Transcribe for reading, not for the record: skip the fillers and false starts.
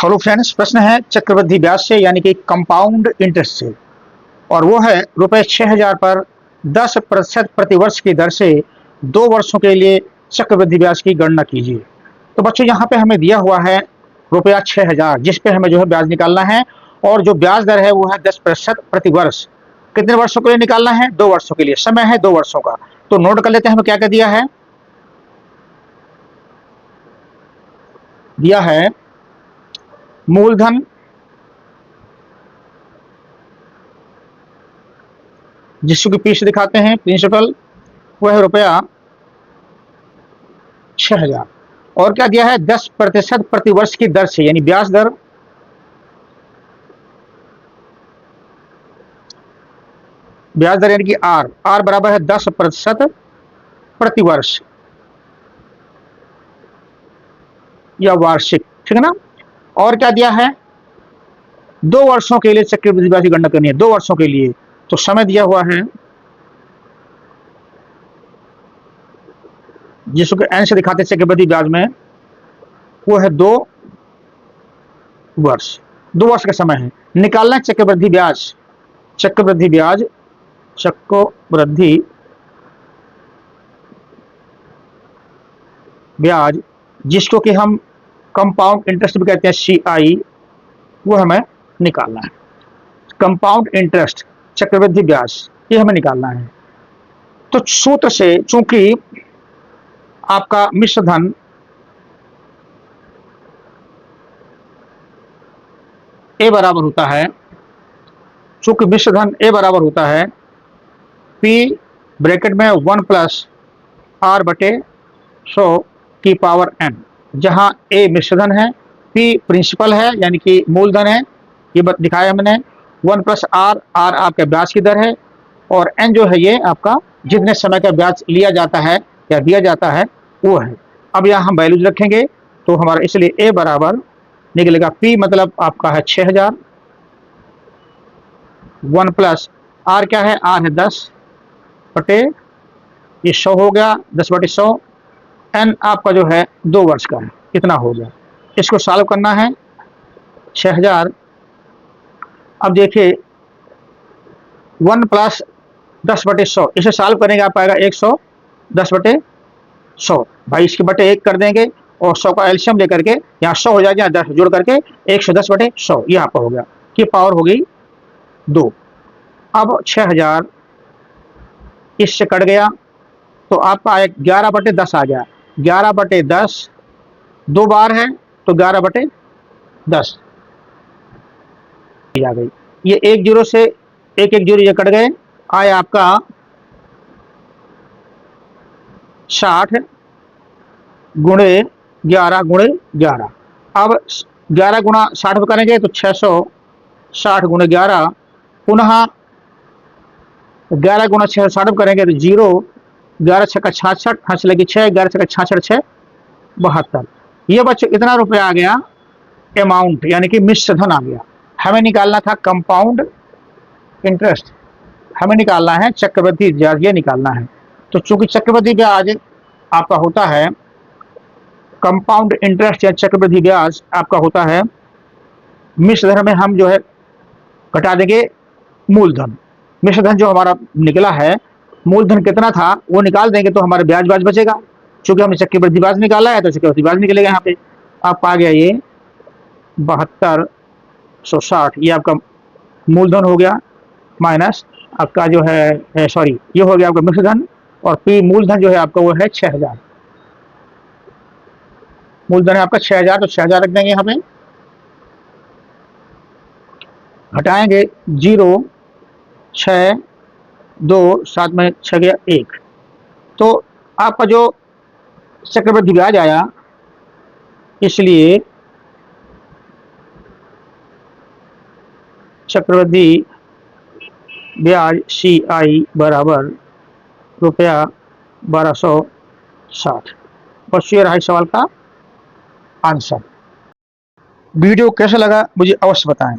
Hello friends, प्रश्न है चक्रवृद्धि ब्याज से यानी कि कंपाउंड इंटरेस्ट से, और वो है रुपए 6000 पर 10% प्रतिवर्ष की दर से 2 वर्षों के लिए चक्रवृद्धि ब्याज की गणना कीजिए। तो बच्चों यहाँ पे हमें दिया हुआ है रुपया 6000 जिस पे हमें जो है ब्याज निकालना है, और जो ब्याज दर है वो है 10% प्रतिवर्ष। कितने वर्षों के लिए निकालना है? 2 वर्षों के लिए। समय है 2 वर्षों का। तो नोट कर लेते हैं हमें क्या क्या दिया है। दिया है मूलधन, जिसको कि पी से दिखाते हैं प्रिंसिपल, वह है रुपया 6000। और क्या दिया है? 10% प्रतिवर्ष की दर से, यानी ब्याज दर, यानी कि आर बराबर है 10% प्रतिवर्ष या वार्षिक, ठीक है ना। और क्या दिया है? 2 वर्षों के लिए चक्रवृद्धि ब्याज की गणना करनी है, 2 वर्षों के लिए। तो समय दिया हुआ है, जिसको कि एन से दिखाते हैं चक्रवृद्धि ब्याज में, वो है 2 वर्ष। 2 वर्ष का समय है। निकालना है चक्रवृद्धि ब्याज, चक्रवृद्धि ब्याज, चक्रवृद्धि ब्याज, जिसको कि हम कंपाउंड इंटरेस्ट भी कहते हैं, CI, वो हमें निकालना है। कंपाउंड इंटरेस्ट, चक्रवृद्धि ब्याज, ये हमें निकालना है। तो सूत्र से, चूंकि आपका मिश्र धन ए बराबर होता है, चूंकि मिश्र धन ए बराबर होता है पी ब्रैकेट में 1 प्लस आर बटे 100 की पावर एन, जहां ए मिश्रधन है, पी प्रिंसिपल है यानी कि मूलधन है, ये दिखाया हमने। 1 प्लस आर, आर आपके ब्याज की दर है, और एन जो है ये आपका जितने समय का ब्याज लिया जाता है या दिया जाता है वो है। अब यहाँ हम वैल्यूज रखेंगे तो हमारा, इसलिए ए बराबर निकलेगा पी मतलब आपका है 6000, 1 प्लस आर क्या है? आर है 10 बटे, ये 100 हो गया, 10 बटे 100। एन आपका जो है 2 वर्ष का है, कितना हो गया। इसको सॉल्व करना है 6000। अब देखिए 1 प्लस 10 बटे 100, इसे सॉल्व करेंगे आप पाएगा 110 बटे 100। भाई इसके बटे 1 कर देंगे और 100 का एल्शियम लेकर के यहाँ 100 हो जाएगा, 10 जोड़ करके 110 बटे 100, ये आपका हो गया, की पावर हो गई 2। अब 6000 इससे कट गया तो आपका 11 बटे 10 आ गया। 11 बटे 10 2 बार है तो 11 बटे 10 आ गई। ये 1 जीरो से 1 जीरो ये कट गए, आया आपका 60 गुणे 11 गुणे 11। अब 11 गुणा 60 पर करेंगे तो 660 गुणे 11, पुनः 11 गुणा 6 60 करेंगे तो 0, 11 छक्का 66, हंस लगी 6, 11 छक्का 66, 6 72। ये बच्चों इतना रुपया आ गया अमाउंट, यानी कि मिश्र धन आ गया। हमें निकालना था कंपाउंड इंटरेस्ट, हमें निकालना है चक्रवृद्धि ब्याज, ये निकालना है। तो चूंकि चक्रवृद्धि ब्याज आपका होता है, कंपाउंड इंटरेस्ट या चक्रवृद्धि ब्याज आपका होता है मिश्र धन में, हम जो है घटा देंगे मूलधन। मिश्र धन जो हमारा निकला है, मूलधन कितना था वो निकाल देंगे तो हमारा ब्याज ब्याज बचेगा। चूंकि हमने चक्रवृद्धि ब्याज निकाला है तो चक्रवृद्धि ब्याज निकलेगा। यहाँ पे आप आ गया ये 7260, ये आपका मूलधन हो गया, माइनस आपका जो है सॉरी, ये हो गया आपका मिश्र धन, और पी मूलधन जो है आपका वो है 6000। मूलधन है आपका 6000, तो 6000 रख देंगे यहाँ पे, घटाएंगे 0, 6, 2, 7 में 6 गया 1, तो आपका जो चक्रवृद्धि ब्याज आया, इसलिए चक्रवृद्धि ब्याज CI बराबर रुपया 1260। बस ये रहा इस सवाल का आंसर। वीडियो कैसा लगा मुझे अवश्य बताएं।